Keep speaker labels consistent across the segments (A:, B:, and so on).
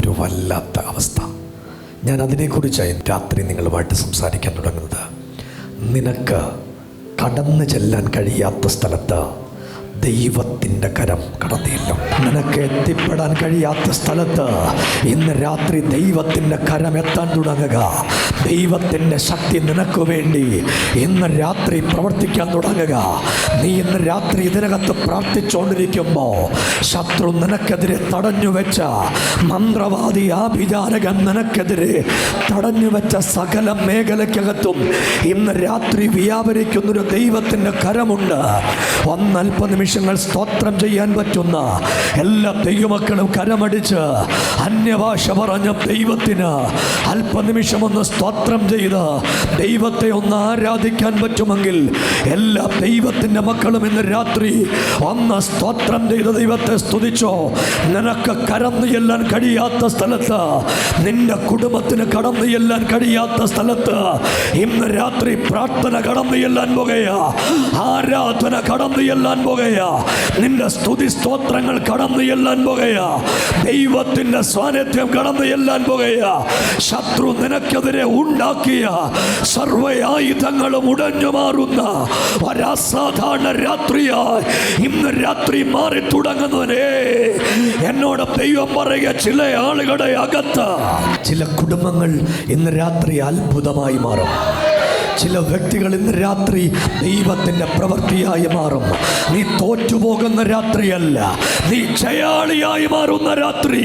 A: ഒരു വല്ലാത്ത അവസ്ഥ. ഞാൻ അതിനെക്കുറിച്ചായി രാത്രി നിങ്ങളുമായിട്ട് സംസാരിക്കാൻ തുടങ്ങുന്നത്. നിനക്ക് കടന്നു ചെല്ലാൻ കഴിയാത്ത സ്ഥലത്ത് ദൈവത്തിൻ്റെ കരം കടന്നില്ല. നിനക്ക് എത്തിപ്പെടാൻ കഴിയാത്ത സ്ഥലത്ത് ഇന്ന് രാത്രി ദൈവത്തിൻ്റെ കരം എത്താൻ തുടങ്ങുക. ദൈവത്തിൻ്റെ ശക്തി നിനക്ക് വേണ്ടി ഇന്ന് രാത്രി പ്രവർത്തിക്കാൻ തുടങ്ങുക. നീ ഇന്ന് രാത്രി ഇതിനകത്ത് പ്രാർത്ഥിച്ചുകൊണ്ടിരിക്കുമ്പോൾ ശത്രു നിനക്കെതിരെ തടഞ്ഞു വെച്ച മന്ത്രവാദി ആഭിചാരകൻ നിനക്കെതിരെ തടഞ്ഞു വെച്ച സകല മേഖലയ്ക്കകത്തും ഇന്ന് രാത്രി വ്യാപരിക്കുന്നൊരു ദൈവത്തിൻ്റെ കരമുണ്ട്. ഒന്നൽപ്പ നിമിഷങ്ങൾ സ്തോത്രം ചെയ്യാൻ പറ്റുന്ന എല്ലാ ദൈവമക്കളും കരമടിച്ച് അന്യഭാഷ പറഞ്ഞ ദൈവത്തിന് അല്പനിമിഷം ഒന്ന് സ്തോത്രം ചെയ്ത് ദൈവത്തെ ഒന്ന് ആരാധിക്കാൻ പറ്റുമെങ്കിൽ എല്ലാ ദൈവത്തിൻ്റെ മക്കളും ഇന്ന് രാത്രി ഒന്ന് സ്തോത്രം ചെയ്ത് ദൈവത്തെ സ്തുതിച്ചോ. നിനക്ക് കടന്നു ചെല്ലാൻ കഴിയാത്ത സ്ഥലത്ത്, നിന്റെ കുടുംബത്തിന് കടന്നു ചെല്ലാൻ കഴിയാത്ത സ്ഥലത്ത് ഇന്ന് രാത്രി പ്രാർത്ഥന കടന്നു ചെല്ലാൻ പോകുകയാ, ആരാധന കടന്നു ചെല്ലാൻ പോകുകയാ, നിന്റെ സ്തുതി സ്തോത്രങ്ങൾ കടന്നു ചെല്ലാൻ പോകുകയാ, ദൈവത്തിന്റെ സാന്നിധ്യം കടന്നു ചെല്ലാൻ പോകുകയാ. ശത്രു നിനക്കെതിരെ ഉണ്ടാക്കിയ സർവ്വയായുധങ്ങളും ഉടഞ്ഞു മാറുന്ന ഒരസാധാരണ രാത്രിയായി ഇന്ന് രാത്രി മാറി തുടങ്ങുന്നവനെ എന്നോട് ദൈവം പറയുക, ചില ആളുകളുടെ അകത്ത് ചില കുടുംബങ്ങൾ ഇന്ന് രാത്രി അത്ഭുതമായി മാറും. ചില വ്യക്തികൾ ഇന്ന് രാത്രി ദൈവത്തിൻ്റെ പ്രവൃത്തിയായി മാറും. നീ തോറ്റുപോകുന്ന രാത്രിയല്ല, നീ ജയാളിയായി മാറുന്ന രാത്രി.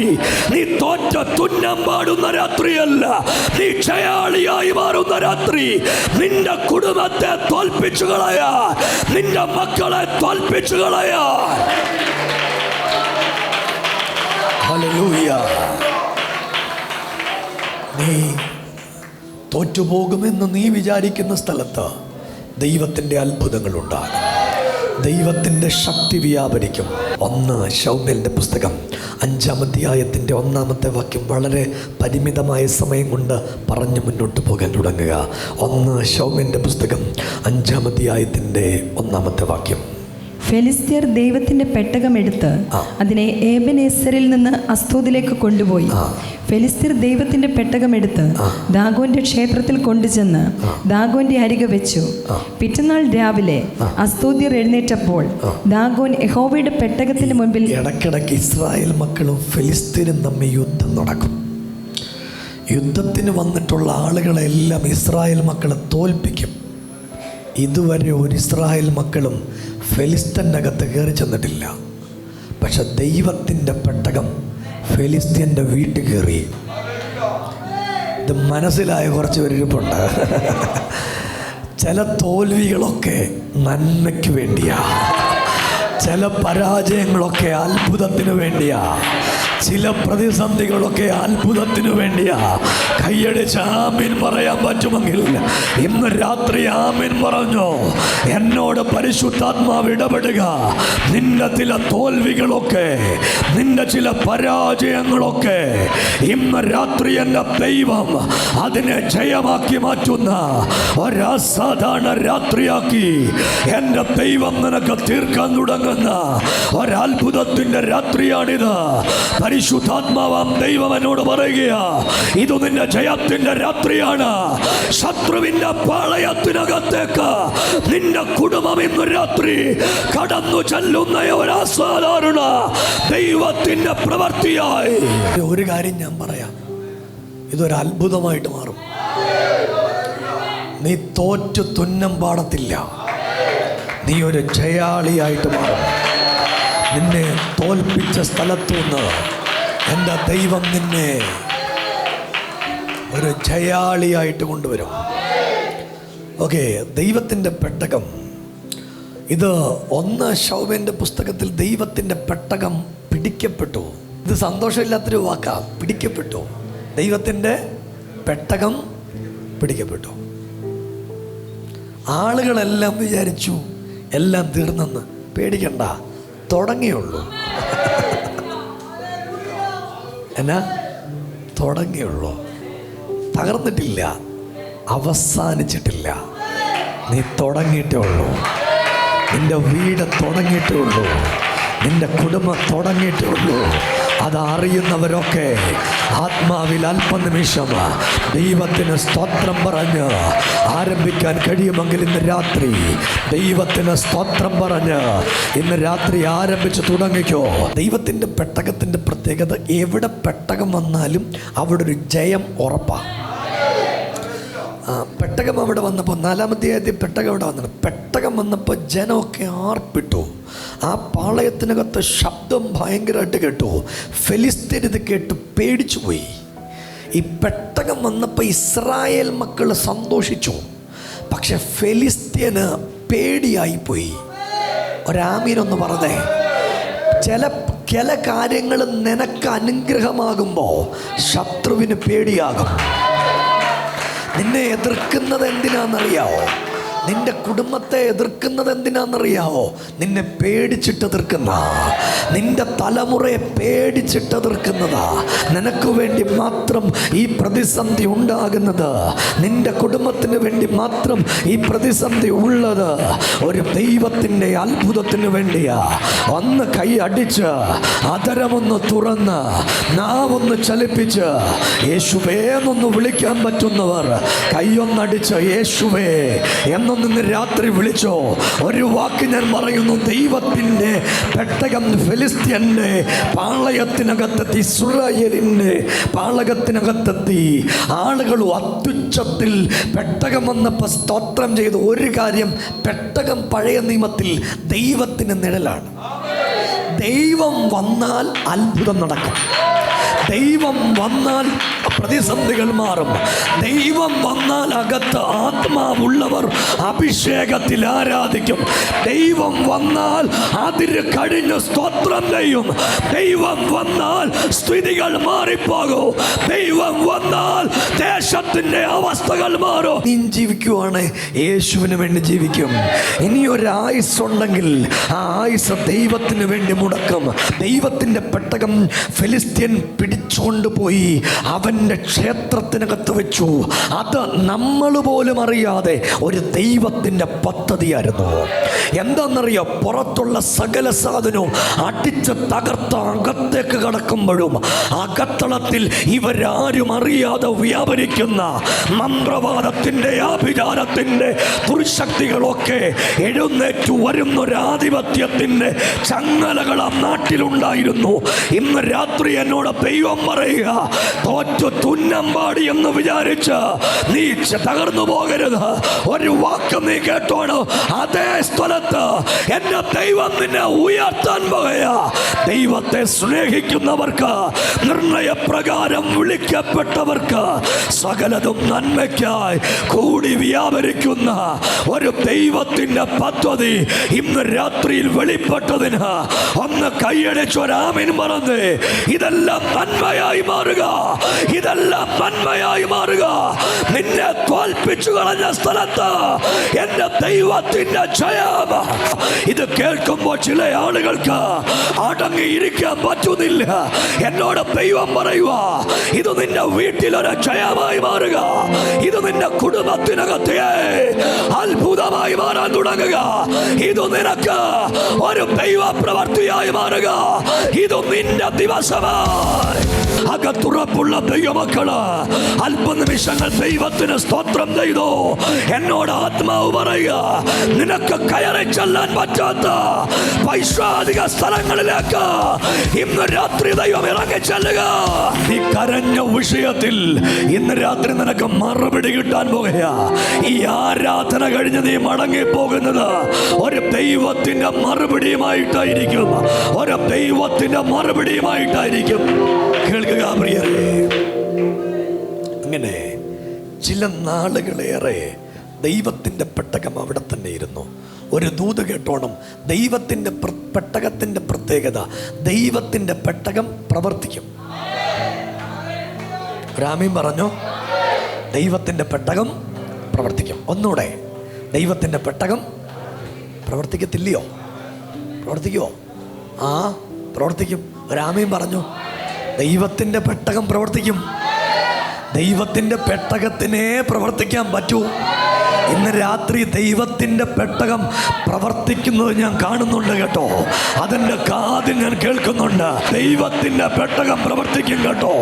A: നീ തോറ്റ തുന്നം പാടുന്ന രാത്രിയല്ല, നീ ജയാളിയായി മാറുന്ന രാത്രി. നിന്റെ കുടുംബത്തെ തോൽപ്പിച്ചു കളയാ, നിന്റെ മക്കളെ തോൽപ്പിച്ചു കളയാ. ഹല്ലേലൂയ. നീ തോറ്റുപോകുമെന്ന് നീ വിചാരിക്കുന്ന സ്ഥലത്ത് ദൈവത്തിൻ്റെ അത്ഭുതങ്ങളുണ്ടാകും, ദൈവത്തിൻ്റെ ശക്തി വ്യാപരിക്കും. 1 ശമൂവേലിൻ്റെ പുസ്തകം 5-ാം അധ്യായത്തിൻ്റെ 1-ാമത്തെ വാക്യം വളരെ പരിമിതമായ സമയം കൊണ്ട് പറഞ്ഞ് മുന്നോട്ട് പോകാൻ തുടങ്ങുക. 1 ശമൂവേലിൻ്റെ പുസ്തകം 5-ാം അധ്യായത്തിൻ്റെ 1-ാമത്തെ വാക്യം.
B: ഫെലിസ്ത്യർ ദൈവത്തിന്റെ പെട്ടകം എടുത്ത് അതിനെ ഏബെനേസരിൽ നിന്ന് അസ്തോദിലേക്ക് കൊണ്ടുപോയി. ഫെലിസ്ത്യർ ദൈവത്തിന്റെ പെട്ടകം എടുത്ത് ദാഗോന്റെ ക്ഷേത്രത്തിൽ കൊണ്ടുചെന്ന് ദാഗോന്റെ അരികെ വെച്ചു. പിറ്റന്നാൾ രാവിലെ അസ്തോദ്യർ എഴുന്നേറ്റപ്പോൾ ദാഗോൻ യഹോവയുടെ പെട്ടകത്തിന് മുൻപിൽ.
A: ഇടയ്ക്കിടയ്ക്ക് ഇസ്രായേൽ മക്കളും ഫെലിസ്ത്യരും തമ്മിൽ യുദ്ധം നടക്കും. യുദ്ധത്തിന് വന്നിട്ടുള്ള ആളുകളെല്ലാം ഇസ്രായേൽ മക്കളെ തോൽപ്പിക്കും. ഇതുവരെ ഒരു ഇസ്രായേൽ മക്കളും ഫെലിസ്ത്യൻ്റെ അകത്ത് കയറി ചെന്നിട്ടില്ല. പക്ഷെ ദൈവത്തിൻ്റെ പെട്ടകം ഫെലിസ്ത്യൻ്റെ വീട്ടിൽ കയറി. ഇത് മനസ്സിലായ കുറച്ച് പേരിപ്പുണ്ട്. ചില തോൽവികളൊക്കെ നന്മയ്ക്ക് വേണ്ടിയാ, ചില പരാജയങ്ങളൊക്കെ അത്ഭുതത്തിന് വേണ്ടിയാ, ചില പ്രതിസന്ധികളൊക്കെ അത്ഭുതത്തിന് വേണ്ടിയാ. കൈയടിച്ച് ആമീൻ പറയാൻ പറ്റുമെങ്കിൽ ഇന്ന് രാത്രി ആമീൻ പറഞ്ഞോ. എന്നോട് പരിശുദ്ധാത്മാവ് ഇടപെടുക. നിന്റെ ചില തോൽവികളൊക്കെ, നിന്റെ ചില പരാജയങ്ങളൊക്കെ ഇന്ന് രാത്രി എൻ്റെ ദൈവം അതിനെ ജയമാക്കി മാറ്റുന്ന ഒരസാധാരണ രാത്രിയാക്കി എൻ്റെ ദൈവം നിനക്ക് തീർക്കാൻ തുടങ്ങുന്ന ഒരത്ഭുതത്തിൻ്റെ രാത്രിയാണിത്. പരിശുദ്ധാത്മാവാം ദൈവം എന്നോട് പറയുകയാ, ഇത് നിന്റെ ജയത്തിന്റെ രാത്രിയാണ്. ശത്രുവിന്റെ പാളയത്തിനകത്തേക്ക് നിന്റെ കുടുംബം ഇന്ന് രാത്രി കടന്നു ചെല്ലുന്ന ഒരസാധാരണ ദൈവത്തിന്റെ പ്രവൃത്തിയായി. ഒരു കാര്യം ഞാൻ പറയാം, ഇതൊരു അത്ഭുതമായിട്ട് മാറും. നീ തോറ്റു തുന്നം പാടത്തില്ല, നീ ഒരു ജയാളിയായിട്ട് മാറും. നിന്നെ തോൽപ്പിച്ച സ്ഥലത്തുനിന്ന് എൻ്റെ ദൈവം നിന്നെ ഒരു ജയാളിയായിട്ട് കൊണ്ടുവരും. ഓക്കെ, ദൈവത്തിൻ്റെ പെട്ടകം. ഇത് 1 ശമൂവേലിൻ്റെ പുസ്തകത്തിൽ ദൈവത്തിൻ്റെ പെട്ടകം പിടിക്കപ്പെട്ടു. ഇത് സന്തോഷമില്ലാത്തൊരു വാക്കാ, പിടിക്കപ്പെട്ടു. ദൈവത്തിൻ്റെ പെട്ടകം പിടിക്കപ്പെട്ടു. ആളുകളെല്ലാം വിചാരിച്ചു എല്ലാം തീർന്നെന്ന്. പേടിക്കണ്ട, തുടങ്ങിയുള്ളൂ. എന്നാ തുടങ്ങിയുള്ളൂ, തകർന്നിട്ടില്ല, അവസാനിച്ചിട്ടില്ല. നീ തുടങ്ങിയിട്ടേ ഉള്ളൂ. നിന്റെ വീട് തുടങ്ങിയിട്ടേ ഉള്ളൂ, നിന്റെ കുടുംബം തുടങ്ങിയിട്ടേ ഉള്ളൂ. അതറിയുന്നവരൊക്കെ ആത്മാവിൽ അല്പനിമിഷം ദൈവത്തിന് സ്തോത്രം പറഞ്ഞ് ആരംഭിക്കാൻ കഴിയുമെങ്കിൽ ഇന്ന് രാത്രി ദൈവത്തിന് സ്തോത്രം പറഞ്ഞ് ഇന്ന് രാത്രി ആരംഭിച്ച് തുടങ്ങിക്കോ. ദൈവത്തിൻ്റെ പെട്ടകത്തിൻ്റെ പ്രത്യേകത, എവിടെ പെട്ടകം വന്നാലും അവിടെ ഒരു ജയം ഉറപ്പാണ്. പെട്ടകം അവിടെ വന്നപ്പോൾ 4-ാം അധ്യായത്തിൽ പെട്ടകം അവിടെ വന്നത്. പെട്ടകം വന്നപ്പോൾ ജനമൊക്കെ ആർപ്പിട്ടു. ആ പാളയത്തിനകത്ത് ശബ്ദം ഭയങ്കരമായിട്ട് കേട്ടു. ഫെലിസ്ത്യരിത് കേട്ട് പേടിച്ചു പോയി. ഈ പെട്ടകം വന്നപ്പോൾ ഇസ്രായേൽ മക്കൾ സന്തോഷിച്ചു. പക്ഷെ ഫെലിസ്ത്യന് പേടിയായിപ്പോയി. ഒരാമീനൊന്ന് പറഞ്ഞേ. ചില കാര്യങ്ങൾ നിനക്ക് അനുഗ്രഹമാകുമ്പോൾ ശത്രുവിന് പേടിയാകും. നിന്നെ എതിർക്കുന്നത് എന്തിനാണെന്നറിയാവോ? നിന്റെ കുടുംബത്തെ എതിർക്കുന്നത് എന്തിനാണെന്നറിയാവോ? നിന്നെ പേടിച്ചിട്ടെതിർക്കുന്ന, നിന്റെ തലമുറയെ പേടിച്ചിട്ടെതിർക്കുന്നതാ. നിനക്ക് വേണ്ടി മാത്രം ഈ പ്രതിസന്ധി ഉണ്ടാകുന്നത്, നിന്റെ കുടുംബത്തിന് വേണ്ടി മാത്രം ഈ പ്രതിസന്ധി ഉള്ളത് ഒരു ദൈവത്തിൻ്റെ അത്ഭുതത്തിന് വേണ്ടിയാ. ഒന്ന് കൈ അടിച്ച് അതരമൊന്ന് തുറന്ന് നാവൊന്ന് ചലിപ്പിച്ച് യേശുവേ എന്നൊന്ന് വിളിക്കാൻ പറ്റുന്നവർ കൈയൊന്നടിച്ച് യേശുവേ എന്നൊന്ന് രാത്രി വിളിച്ചോ. ഒരു വാക്ക് ഞാൻ പറയുന്നു. ദൈവത്തിൻ്റെ പെട്ടകം ഫെലിസ്ത്യൻ്റെ പാളയത്തിനകത്തെത്തി, ഇസ്രായേലിൻ്റെ പാളയത്തിനകത്തെത്തി. ആളുകൾ അത്യുച്ചത്തിൽ പെട്ടകം വന്നപ്പോൾ സ്തോത്രം ചെയ്തു. ഒരു കാര്യം, പെട്ടകം പഴയ നിയമത്തിൽ ദൈവത്തിന് നിഴലാണ്. ദൈവം വന്നാൽ അത്ഭുതം നടക്കും. ദൈവം വന്നാൽ പ്രതിസന്ധികൾ മാറും. ദൈവം വന്നാൽ അകത്ത് ആത്മാവുള്ളവർ അഭിഷേകത്തിൽ ആരാധിക്കും. ദൈവം വന്നാൽ അതിന് കഴിഞ്ഞ് സ്തോത്രം ചെയ്യും. ദൈവം വന്നാൽ സ്ഥിതികൾ മാറിപ്പോകും. ദൈവം വന്നാൽ ദേശത്തിന്റെ അവസ്ഥകൾ മാറും. നീ ജീവിക്കുവാണ് യേശുവിന് വേണ്ടി ജീവിക്കും. ഇനിയൊരായുസ്സുണ്ടെങ്കിൽ ആ ആയുസ് ദൈവത്തിന് വേണ്ടി മുടക്കും. ദൈവത്തിന്റെ പെട്ടകം ഫെലിസ്ത്യൻ പിടിച്ചുകൊണ്ട് പോയി അവൻ്റെ ക്ഷേത്രത്തിനകത്ത് വെച്ചു. അത് നമ്മൾ പോലും അറിയാതെ ഒരു ദൈവത്തിൻ്റെ പദ്ധതിയായിരുന്നു. എന്താണെന്നറിയോ? പുറത്തുള്ള സകല സാധനവും അടിച്ച് തകർത്ത് അകത്തേക്ക് കടക്കുമ്പോഴും അകത്തളത്തിൽ ഇവരാരും അറിയാതെ വ്യാപരിക്കുന്ന മന്ത്രവാദത്തിൻ്റെ, ആഭിചാരത്തിൻ്റെ ദുർശക്തികളൊക്കെ എഴുന്നേറ്റു വരുന്നൊരാധിപത്യത്തിൻ്റെ ചങ്ങലകൾ ആ നാട്ടിലുണ്ടായിരുന്നു. ഇന്ന് രാത്രി എന്നോട് ദൈവം പറയുക, തോറ്റു തുന്നമ്പാടി എന്ന് വിചാരിച്ച് നീ തകർന്നു പോകരുത്. ഒരു വാക്ക് നീ കേട്ടോണ്. അതേ സ്ഥലത്ത് എന്റെ ദൈവം നിന്നെ ഉയർത്താൻ പോകുക. ദൈവത്തെ സ്നേഹിക്കുന്നവർക്ക്, നിർണയപ്രകാരം വിളിക്കപ്പെട്ടവർക്ക് സകലതും നന്മയ്ക്കായി കൂടി വ്യാപരിക്കുന്ന ഒരു ദൈവത്തിന്റെ പദ്ധതി ഇന്ന് രാത്രിയിൽ വെളിപ്പെട്ടതിന് ഒന്ന് കൈയടിച്ചൊരാമീൻ പറഞ്ഞ് ഇതെല്ലാം നന്മയായി മാറുക. ഇതെല്ലാം നന്മയായി മാറുക. നിന്നെ തോൽപ്പിച്ചു കളഞ്ഞ സ്ഥലത്ത് എന്റെ ദൈവത്തിന്റെ ജയം. ഇത് കേൾക്കുമ്പോൾ ചില ആളുകൾക്ക് അടങ്ങിയിരിക്കാൻ പറ്റുന്നില്ല. എന്നോട് ദൈവം പറയുക, ഇത് നിന്റെ വീട്ടിലൊരു ജയമായി മാറുക. ഇത് നിന്റെ കുടുംബത്തിനകത്തെ അത്ഭുതമായി മാറാൻ തുടങ്ങുക. ഇത് നിനക്ക് ഒരു ദൈവ പ്രവർത്തിയായി മാറുക. ഇത് നിന്റെ ദിവസമായി. അകത്തുറപ്പുള്ള ദൈവമക്കള് അല്പനിമിഷങ്ങൾ ദൈവത്തിന് സ്തോത്രം ചെയ്തു. എന്നോട് ആത്മാവ് പറയുക, നിനക്ക് കയറി ചെല്ലാൻ പറ്റാത്ത പൈശാചിക സ്ഥലങ്ങളിലേക്ക് ഇന്ന് രാത്രി ദൈവം ഇറങ്ങി ചെല്ലുക. നീ കരഞ്ഞ വിഷയത്തിൽ ഇന്ന് രാത്രി നിനക്ക് മറുപടി കിട്ടാൻ പോകുക. ഈ ആരാധന കഴിഞ്ഞ് നീ മടങ്ങി പോകുന്നത് ഒരു ദൈവത്തിന്റെ മറുപടിയുമായിട്ടായിരിക്കും. ഒരു ദൈവത്തിന്റെ മറുപടിയുമായിട്ടായിരിക്കും. കേൾക്കുക പ്രിയരേ, അങ്ങനെ ചില നാളുകളേറെ ദൈവത്തിൻ്റെ പെട്ടകം അവിടെ തന്നെ ഇരുന്നു. ഒരു ദൂത് കേട്ടോണം. ദൈവത്തിൻ്റെ പെട്ടകത്തിൻ്റെ പ്രത്യേകത, ദൈവത്തിൻ്റെ പെട്ടകം പ്രവർത്തിക്കും. രാമീൻ പറഞ്ഞു, ദൈവത്തിൻ്റെ പെട്ടകം പ്രവർത്തിക്കും. ഒന്നുകൂടെ, ദൈവത്തിൻ്റെ പെട്ടകം പ്രവർത്തിക്കത്തില്ലയോ? പ്രവർത്തിക്കുമോ? ആ, പ്രവർത്തിക്കും. രാമീൻ പറഞ്ഞു, ദൈവത്തിൻ്റെ പെട്ടകം പ്രവർത്തിക്കും. ദൈവത്തിൻ്റെ പെട്ടകത്തിനെ പ്രവർത്തിക്കാൻ പറ്റൂ. ഇന്ന് രാത്രി ദൈവത്തിൻ്റെ പെട്ടകം പ്രവർത്തിക്കുന്നത് ഞാൻ കാണുന്നുണ്ട് കേട്ടോ. അതിൻ്റെ കാതിൽ ഞാൻ കേൾക്കുന്നുണ്ട്. ദൈവത്തിൻ്റെ പെട്ടകം പ്രവർത്തിക്കും കേട്ടോ.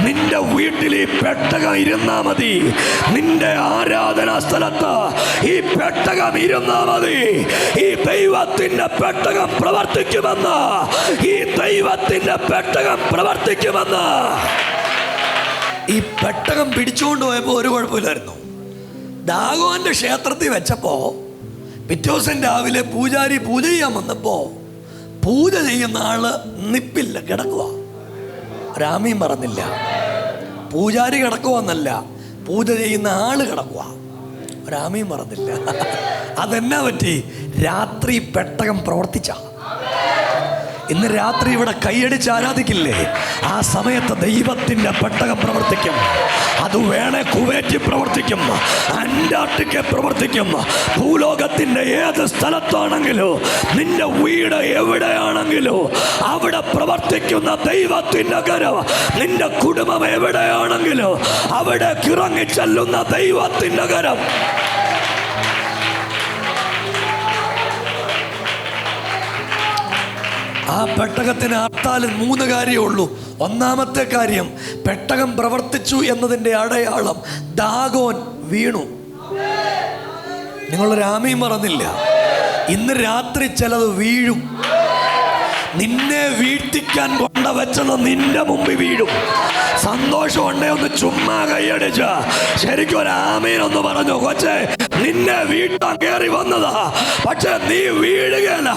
A: നിന്റെ വീട്ടിൽ ഈ പെട്ടകം ഇരുന്നാ മതി. നിന്റെ ആരാധനാ സ്ഥലത്ത് ഈ പെട്ടകം ഇരുന്നാ മതി. ഈ ദൈവത്തിൻ്റെ പെട്ടകം പ്രവർത്തിക്കുമെന്ന്, ഈ ദൈവത്തിൻ്റെ പെട്ടകം പ്രവർത്തിക്കുമെന്ന്. ഈ പെട്ടകം പിടിച്ചുകൊണ്ട് പോയപ്പോൾ ഒരു കുഴപ്പമില്ലായിരുന്നു. ദാഗോന്റെ ക്ഷേത്രത്തിൽ വെച്ചപ്പോൾ പിറ്റേ ദിവസം രാവിലെ പൂജാരി പൂജ ചെയ്യാൻ വന്നപ്പോൾ പൂജ ചെയ്യുന്ന ആള് നിപ്പില്ല, കിടക്കുക. രാമീൻ പറഞ്ഞില്ല. പൂജാരി കിടക്കുവന്നല്ല, പൂജ ചെയ്യുന്ന ആള് കിടക്കുക. രാമീൻ പറഞ്ഞില്ല. അതെന്നാ പറ്റി? രാത്രി പെട്ടകം പ്രവർത്തിച്ച. ഇന്ന് രാത്രി ഇവിടെ കൈയടിച്ച് ആരാധിക്കില്ലേ? ആ സമയത്ത് ദൈവത്തിൻ്റെ പെട്ടകം പ്രവർത്തിക്കും. അത് വേണേ കുവൈറ്റിൽ പ്രവർത്തിക്കും, അന്റാർട്ടിക്ക പ്രവർത്തിക്കും, ഭൂലോകത്തിൻ്റെ ഏത് സ്ഥലത്താണെങ്കിലും, നിന്റെ വീട് എവിടെയാണെങ്കിലും അവിടെ പ്രവർത്തിക്കുന്ന ദൈവത്തിൻ്റെ കരം. നിന്റെ കുടുംബം എവിടെയാണെങ്കിലും അവിടെ ഇറങ്ങിച്ചെല്ലുന്ന ദൈവത്തിൻ്റെ കരം. ആ പെട്ടകത്തിന് അർത്താൽ 3 കാര്യമേ ഉള്ളൂ. ഒന്നാമത്തെ കാര്യം, പെട്ടകം പ്രവർത്തിച്ചു എന്നതിൻ്റെ അടയാളം ദാഗോൻ വീണു. നിങ്ങൾ രാമീൻ പറഞ്ഞില്ല. ഇന്ന് രാത്രി ചിലത് വീഴും. നിന്നെ വീഴ്ത്തിക്കാൻ കൊണ്ടുവച്ചത് നിന്റെ മുമ്പിൽ വീഴും. സന്തോഷമുണ്ടേ ഒന്ന് ചുമ്മാ കൈയടിച്ച ശരിക്കും ഒരു ആമീനൊന്ന് പറഞ്ഞു. കൊച്ചേ, നിന്നെ വീട്ടാൻ കയറി വന്നതാ, പക്ഷെ നീ വീഴുകയല്ല.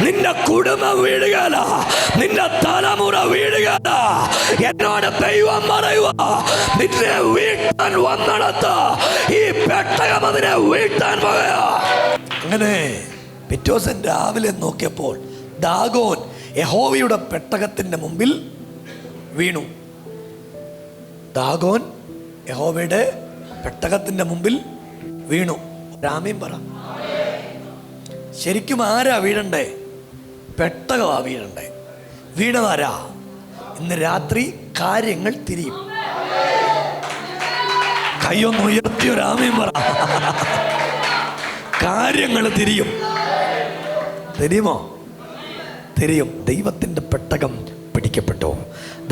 A: നിന്റെ കുടുംബം വീഴുകയല്ല, നിന്റെ തലമുറ വീഴുകയല്ല. എന്നോട് ദൈവം പറയുക, നിന്നെ വീട്ടാൻ വന്നിടത്ത് ഈ പെട്ടകം അതിനെ വീട്ടാൻ പോകയാ. അങ്ങനെ പിറ്റേ ദിവസം രാവിലെ നോക്കിയപ്പോൾ ദാഗോൻ യഹോവയുടെ പെട്ടകത്തിന്റെ മുമ്പിൽ വീണു. ദാഗോൻ യഹോവയുടെ പെട്ടകത്തിന്റെ മുമ്പിൽ വീണു. രാമീൻ പറ. ശരിക്കും ആരാ വീഴണ്ടേ? പെട്ടകമാ വീഴണ്ടേ. വീണതാരാ? ഇന്ന് രാത്രി കാര്യങ്ങൾ തിരിയും. കൈയൊന്ന് ഉയർത്തിയോ രാമീൻ പറ. കാര്യങ്ങൾ തിരിയും. തിരിയുമോ? തിരിയും. ദൈവത്തിൻ്റെ പെട്ടകം പിടിക്കപ്പെട്ടു.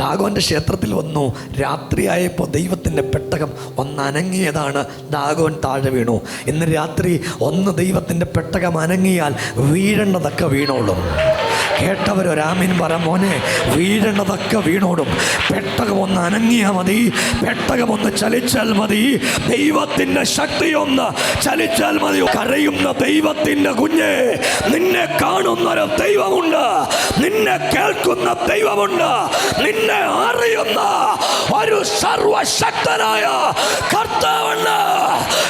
A: ദാഗോന്റെ ക്ഷേത്രത്തിൽ വന്നു. രാത്രിയായപ്പോൾ ദൈവത്തിൻ്റെ പെട്ടകം ഒന്ന് അനങ്ങിയതാണ്. ദാഗോൻ താഴെ വീണു. ഇന്ന് രാത്രി ഒന്ന് ദൈവത്തിൻ്റെ പെട്ടകം അനങ്ങിയാൽ വീഴേണ്ടതൊക്കെ വീണോളും. കേട്ടവരൊരാമീൻ പറ. മോനെ, വീഴേണ്ടതൊക്കെ വീണോടും. പെട്ടകം ഒന്ന് അനങ്ങിയാൽ മതി, പെട്ടകം ഒന്ന് ചലിച്ചാൽ മതി, ദൈവത്തിൻ്റെ ശക്തി ഒന്ന് ചലിച്ചാൽ മതി. കരയുന്ന ദൈവത്തിൻ്റെ കുഞ്ഞെ, നിന്നെ കാണുന്നൊരു ദൈവമുണ്ട്, നിന്നെ കേൾക്കുന്ന ദൈവമുണ്ട്, നിന്നെ അറിയുന്ന ഒരു സർവശക്തനായ കർത്താവുണ്ട്.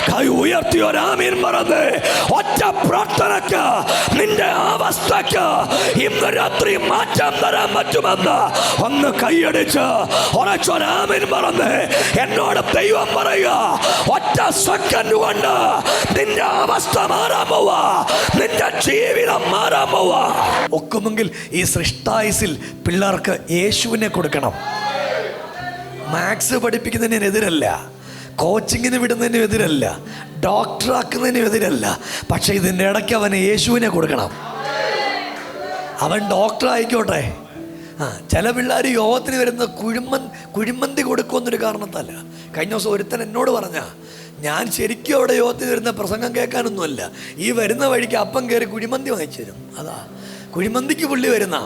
A: കൈ ഉയർത്തിയൊരാമീൻ പറഞ്ഞ് ഒറ്റ പ്രാർത്ഥനക്ക് നിന്റെ അവസ്ഥക്ക് ഇന്ന് രാത്രി മാറ്റം തരാൻ പറ്റുമെന്ന് ഒന്ന് കൈയടിച്ച് ഉറച്ചൊരാമീൻ പറഞ്ഞ് എന്നോട് ദൈവം പറയുക, ഒറ്റ സെക്കൻഡ് കൊണ്ട് നിന്റെ അവസ്ഥ മാറാൻ പോവാ, നിന്റെ ജീവിതം മാറാൻ പോവാ. ഒക്കുമെങ്കിൽ ഈ സൃഷ്ടായുസിൽ പിള്ളേർക്ക് യേശുവിനെ കൊടുക്കണം. മാത്സ് പഠിപ്പിക്കുന്നതിനെതിരല്ല, കോച്ചിങ്ങിന് വിടുന്നതിനും എതിരല്ല, ഡോക്ടറാക്കുന്നതിനും എതിരല്ല. പക്ഷെ ഇതിൻ്റെ ഇടയ്ക്ക് അവന് യേശുവിനെ കൊടുക്കണം. അവൻ ഡോക്ടർ ആയിക്കോട്ടെ. ചില പിള്ളേർ യോഗത്തിന് വരുന്ന കുഴിമന്തി കൊടുക്കുമെന്നൊരു കാരണത്തല്ല. കഴിഞ്ഞ ദിവസം ഒരുത്തൻ എന്നോട് പറഞ്ഞ, ഞാൻ ശരിക്കും അവിടെ യോഗത്തിന് വരുന്ന പ്രസംഗം കേൾക്കാനൊന്നുമല്ല, ഈ വരുന്ന വഴിക്ക് അപ്പം കയറി കുഴിമന്തി വാങ്ങിച്ചു തരും. അതാ കുഴിമന്തിക്ക് പുള്ളി വരുന്ന.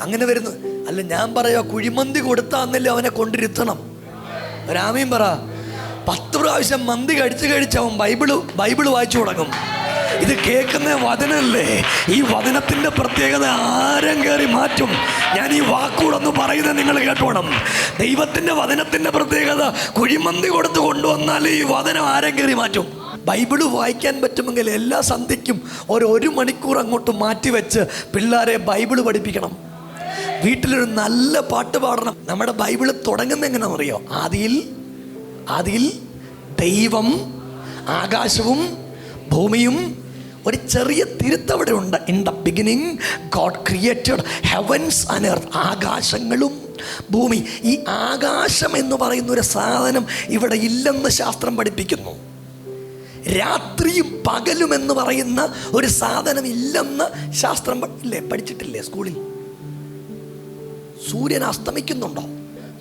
A: അങ്ങനെ വരുന്നു അല്ല. ഞാൻ പറയാ, കുഴിമന്തി കൊടുത്താന്നല്ലേ അവനെ കൊണ്ടിരുത്തണം. രാമീൻ പറ. 10 പ്രാവശ്യം മന്തി കഴിച്ച് അവൻ ബൈബിള് വായിച്ചു തുടങ്ങും. ഇത് കേൾക്കുന്ന വചനല്ലേ? ഈ വചനത്തിൻ്റെ പ്രത്യേകത ആരും കയറി മാറ്റും. ഞാൻ ഈ വാക്കൂടൊന്ന് പറയുന്നത് നിങ്ങൾ കേട്ടോണം. ദൈവത്തിൻ്റെ വചനത്തിൻ്റെ പ്രത്യേകത, കുഴിമന്തി കൊടുത്ത് കൊണ്ടുവന്നാൽ ഈ വചനം ആരും കയറി മാറ്റും. ബൈബിള് വായിക്കാൻ പറ്റുമെങ്കിൽ എല്ലാ സന്ധ്യയ്ക്കും 1 മണിക്കൂർ അങ്ങോട്ട് മാറ്റിവെച്ച് പിള്ളേരെ ബൈബിള് പഠിപ്പിക്കണം. വീട്ടിലൊരു നല്ല പാട്ട് പാടണം. നമ്മുടെ ബൈബിള് തുടങ്ങുന്ന എങ്ങനെയാണെന്നറിയോ? ആദിയിൽ ദൈവം ആകാശവും ഭൂമിയും. ഒരു ചെറിയ തിരുത്തവിടെ ഉണ്ട്. In the beginning God created heavens and earth. ആകാശങ്ങളും ഭൂമി. ഈ ആകാശം എന്ന് പറയുന്ന ഒരു സാധനം ഇവിടെ ഇല്ലെന്ന് ശാസ്ത്രം പഠിപ്പിക്കുന്നു. രാത്രിയും പകലും എന്ന് പറയുന്ന ഒരു സാധനം ഇല്ലെന്ന് ശാസ്ത്രം ഇല്ലേ, പഠിച്ചിട്ടില്ലേ സ്കൂളിൽ? സൂര്യൻ അസ്തമിക്കുന്നുണ്ടോ?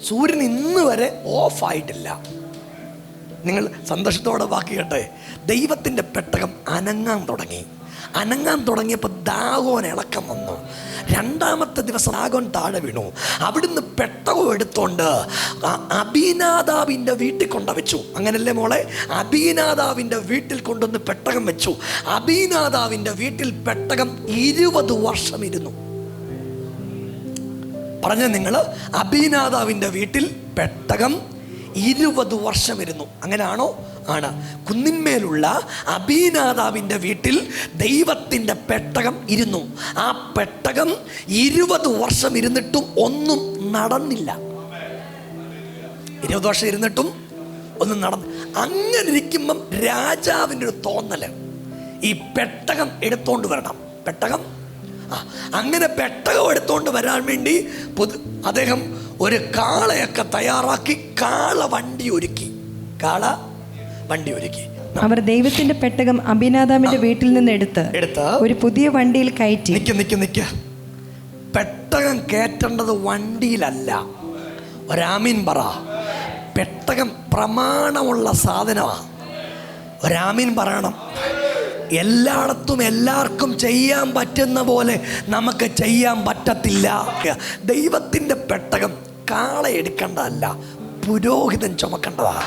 A: സൂര്യൻ ഇന്ന് വരെ ഓഫായിട്ടില്ല. നിങ്ങൾ സന്തോഷത്തോടെ വാക്ക് കേട്ടെ. ദൈവത്തിൻ്റെ പെട്ടകം അനങ്ങാൻ തുടങ്ങിയപ്പോൾ ദാഗോൻ ഇളക്കം വന്നു. രണ്ടാമത്തെ ദിവസം ദാഗോൻ താഴെ വീണു. അവിടുന്ന് പെട്ടകം എടുത്തോണ്ട് അബീനാദാബിൻ്റെ വീട്ടിൽ കൊണ്ടുവച്ചു. അങ്ങനല്ലേ മോളെ? അബീനാദാബിൻ്റെ വീട്ടിൽ കൊണ്ടുവന്ന് പെട്ടകം വെച്ചു. അബീനാദാബിൻ്റെ വീട്ടിൽ പെട്ടകം 20 വർഷം ഇരുന്നു. പറഞ്ഞ നിങ്ങൾ, അബീനാദാബിൻ്റെ വീട്ടിൽ പെട്ടകം 20 വർഷം ഇരുന്നു. അങ്ങനെയാണോ? ആണ്. കുന്നിന്മേലുള്ള അബീനാദാബിൻ്റെ വീട്ടിൽ ദൈവത്തിൻ്റെ പെട്ടകം ഇരുന്നു. ആ പെട്ടകം 20 വർഷം ഇരുന്നിട്ടും ഒന്നും നടന്നില്ല. 20 വർഷം ഇരുന്നിട്ടും ഒന്നും നടന്നു. അങ്ങനെ ഇരിക്കുമ്പം രാജാവിൻ്റെ ഒരു തോന്നല്, ഈ പെട്ടകം എടുത്തോണ്ട് വരണം. പെട്ടകം അങ്ങനെ പെട്ടകം എടുത്തോണ്ട് വരാൻ വേണ്ടി അദ്ദേഹം ഒരു കാളയൊക്കെ തയ്യാറാക്കി കാള വണ്ടി ഒരുക്കി.
B: അവർ ദൈവത്തിന്റെ പെട്ടകം അബീനാദാബിന്റെ വീട്ടിൽ നിന്ന് എടുത്ത് ഒരു പുതിയ വണ്ടിയിൽ കയറ്റി.
A: നിക്ക്. പെട്ടകം കയറ്റേണ്ടത് വണ്ടിയിലല്ല. ഒരാമീൻ പറ. പെട്ടകം പ്രമാണമുള്ള സാധനമാണ്. ഒരാമീൻ പറയണം. എല്ലായിടത്തും എല്ലാവർക്കും ചെയ്യാൻ പറ്റുന്ന പോലെ നമുക്ക് ചെയ്യാൻ പറ്റത്തില്ല. ദൈവത്തിൻ്റെ പെട്ടകം കാള എടുക്കേണ്ടതല്ല, പുരോഹിതൻ ചുമക്കേണ്ടതാണ്.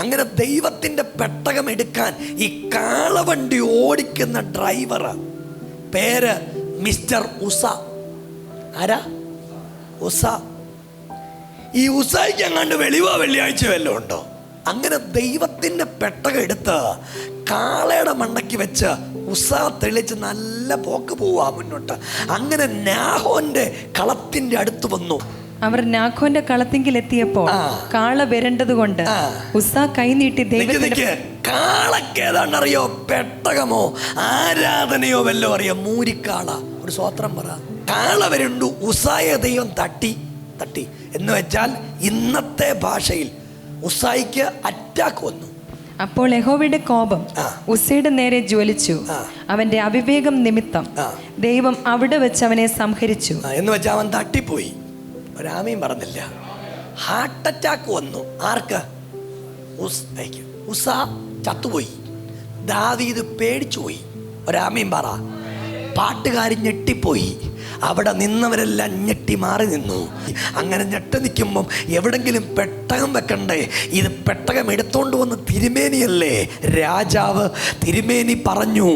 A: അങ്ങനെ ദൈവത്തിൻ്റെ പെട്ടകം എടുക്കാൻ ഈ കാളവണ്ടി ഓടിക്കുന്ന ഡ്രൈവർ പേര് മിസ്റ്റർ ഉസ. ആരാ? ഉസ. ഈ ഉസയ്ക്ക് അങ്ങാണ്ട് വെള്ളിയാഴ്ച വല്ലതും ഉണ്ടോ? അങ്ങനെ ദൈവത്തിൻ്റെ പെട്ടകം എടുത്ത് കാളയുടെ മണ്ടയ്ക്ക് വെച്ച് ഉസ തെളിച്ച് നല്ല പോക്ക് പോവാ മുന്നോട്ട്. അങ്ങനെ നാഹോന്റെ കളത്തിന്റെ അടുത്ത് വന്നു.
B: അവർ നാഖോന്റെ കളത്തിങ്കിൽ എത്തിയപ്പോൾ കാള വരേണ്ടത് കൊണ്ട് ഉസ കൈനീട്ടി
A: കാളക്ക് ഏതാണ്ടറിയോ? പെട്ടകമോ ആരാധനയോ വല്ലോ അറിയോ? മൂരിക്കാള. ഒരു സ്വോത്രം പറ. കാള വരണ്ടു. ഉസായെ ദൈവം തട്ടി എന്ന് വെച്ചാൽ ഇന്നത്തെ ഭാഷയിൽ ഉസായിക്ക് അറ്റാക്ക് വന്നു.
B: അപ്പോൾ യഹോവയുടെ കോപം ഉസയുടെ നേരെ ജ്വലിച്ചു. അവന്റെ അവിവേകം നിമിത്തം ദൈവം അവിടെ വെച്ച് അവനെ സംഹരിച്ചു.
A: എന്ന് വെച്ചാൽ അവൻ തട്ടിപ്പോയി. ഒരാമയും പറഞ്ഞില്ല. ഹാർട്ട് അറ്റാക്ക് വന്നു. ആർക്ക്? ഉസ ചത്തുപോയി. ദാവീദ് പേടിച്ചുപോയി. ഒരാമയും പറ. പാട്ടുകാരി ഞെട്ടിപ്പോയി. അവിടെ നിന്നവരെല്ലാം ഞെട്ടി മാറി നിന്നു. അങ്ങനെ ഞെട്ടി നിൽക്കുമ്പം എവിടെങ്കിലും പെട്ടകം വെക്കണ്ടേ? ഇത് പെട്ടകം എടുത്തോണ്ട് വന്ന് തിരുമേനിയല്ലേ രാജാവ്. തിരുമേനി പറഞ്ഞു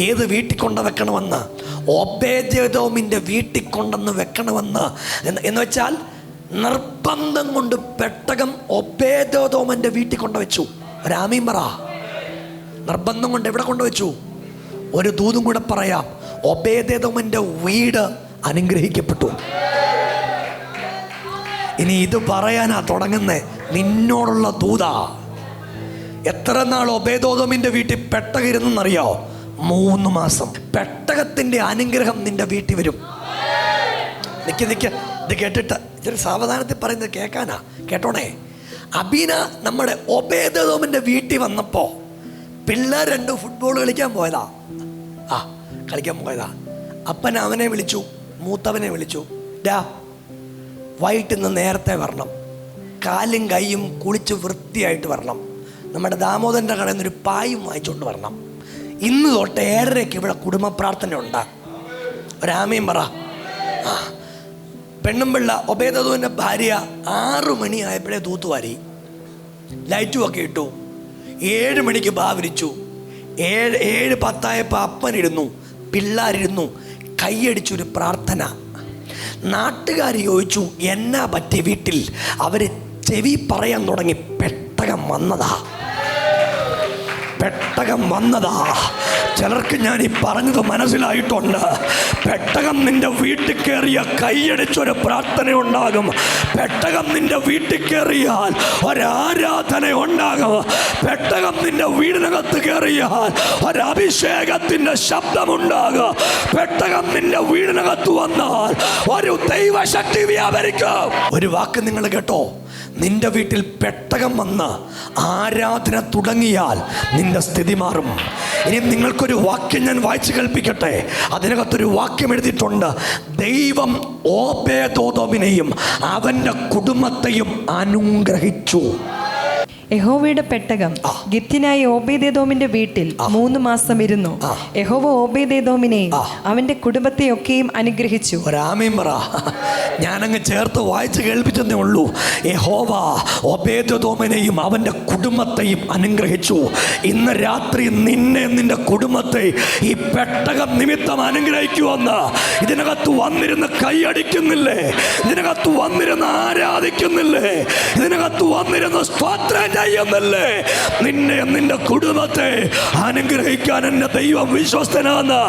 A: ഏത് വീട്ടിൽ കൊണ്ട് വെക്കണമെന്ന്? ഓബേദ്ഏദോമിൻ്റെ വീട്ടിൽ കൊണ്ടെന്ന് വെക്കണമെന്ന്. എന്ന് വെച്ചാൽ നിർബന്ധം കൊണ്ട് പെട്ടകം ഓബേദ്ഏദോമിൻ്റെ വീട്ടിൽ കൊണ്ടുവച്ചു. ഒരാമീൻ പറ. നിർബന്ധം കൊണ്ട് എവിടെ കൊണ്ടുവച്ചു? ഒരു ദൂതും കൂടെ പറയാം. ഓബേദ്ഏദോമിൻ്റെ വീട് അനുഗ്രഹിക്കപ്പെട്ടു. ഇനി ഇത് പറയാനാ തുടങ്ങുന്നേ. നിന്നോടുള്ള ദൂതാ. എത്ര നാൾ ഒബേദോമിന്റെ വീട്ടിൽ പെട്ടകം ഇരുന്നറിയോ? 3 മാസം. പെട്ടകത്തിന്റെ അനുഗ്രഹം നിന്റെ വീട്ടിൽ വരും. നിക്ക് ഇത് കേട്ടിട്ട് ഇതൊരു സാവധാനത്തിൽ പറയുന്നത് കേൾക്കാനാ. കേട്ടോണേ. നമ്മുടെ ഒബേദോമിന്റെ വീട്ടിൽ വന്നപ്പോ പിള്ളേർ 2 ഫുട്ബോൾ കളിക്കാൻ പോയതാ. അപ്പൻ അവനെ വിളിച്ചു, മൂത്തവനെ വിളിച്ചു. വൈകിട്ട് ഇന്ന് നേരത്തെ വരണം, കാലും കൈയും കുളിച്ച് വൃത്തിയായിട്ട് വരണം. നമ്മുടെ ദാമോദരൻ്റെ കടയിൽ നിന്നൊരു പായും വാങ്ങിച്ചുകൊണ്ട് വരണം. ഇന്ന് തൊട്ട് 7:30 ഇവിടെ കുടുംബ പ്രാർത്ഥന ഉണ്ട്. ഒരാമയും പറ. പെണ്ണും പിള്ള ഒബേദോമിൻ്റെ ഭാര്യ 6 മണിയായപ്പോഴേ തൂത്തുവാരി, ലൈറ്റുമൊക്കെ ഇട്ടു. 7 മണിക്ക് ബാവിരിച്ചു. 7:10 അപ്പനിരുന്നു, പിള്ളേരിരുന്നു, കൈയടിച്ചൊരു പ്രാർത്ഥന. നാട്ടുകാർ ചോദിച്ചു എന്നാ പറ്റി വീട്ടിൽ? അവർ ചെവി പറയാൻ തുടങ്ങി. പെട്ടകം വന്നതാ. ചിലർക്ക് ഞാൻ ഈ പറഞ്ഞത് മനസ്സിലായിട്ടുണ്ട്. പെട്ടകം നിന്റെ വീട്ടിൽ കയറിയ കൈയടിച്ചൊരു പ്രാർത്ഥന ഉണ്ടാകും. പെട്ടകം നിന്റെ വീട്ടിൽ കയറിയാൽ ഒരാരാധന ഉണ്ടാകും. പെട്ടകം നിന്റെ വീടിനകത്ത് കയറിയാൽ ഒരഭിഷേകത്തിന്റെ ശബ്ദമുണ്ടാകും. പെട്ടകം നിന്റെ വീടിനകത്ത് വന്നാൽ ഒരു ദൈവശക്തി വ്യാപരിക്കും. ഒരു വാക്ക് നിങ്ങൾ കേട്ടോ, നിന്റെ വീട്ടിൽ പെട്ടകം വന്ന് ആരാധന തുടങ്ങിയാൽ നിന്റെ സ്ഥിതി മാറും. ഇനി നിങ്ങൾക്കൊരു വാക്യം ഞാൻ വായിച്ചു കേൾപ്പിക്കട്ടെ. അതിനകത്തൊരു വാക്യം എഴുതിയിട്ടുണ്ട്. ദൈവം ഓബേദോദോമിനെയും അവൻ്റെ കുടുംബത്തെയും അനുഗ്രഹിച്ചു.
B: യഹോവയുടെ പെട്ടകം ഗിത്യനായ ഓബേദേദോമിന്റെ വീട്ടിൽ 3 മാസം ഇരുന്നു. യഹോവ ഓബേദേദോമിനെയും അവന്റെ കുടുംബത്തെയൊക്കെയും അനുഗ്രഹിച്ചു.
A: ഒരാമയും പറ. ഞാനങ്ങ് ചേർത്ത് വായിച്ച് കേൾപ്പിച്ചതേ ഉള്ളൂ. യഹോവ ഓബേദേദോമിനെയും അവന്റെ കുടുംബത്തെയും അനുഗ്രഹിച്ചു. ഇന്ന് രാത്രി നിന്നെ നിന്റെ കുടുംബത്തെ ഈ പെട്ടകം നിമിത്തം അനുഗ്രഹിക്കുമെന്ന് ഇതിനകത്ത് വന്നിരുന്ന് കൈയടിക്കുന്നില്ലേ? ഇതിനകത്ത് വന്നിരുന്ന് ആരാധിക്കുന്നില്ലേ? ഇതിനകത്ത് വന്നിരുന്ന് സ്തോത്രം ചെയ്യുന്നില്ലേ? നിന്നെ നിന്റെ കുടുംബത്തെ അനുഗ്രഹിക്കാൻ എന്റെ ദൈവം വിശ്വസ്തനാണ്.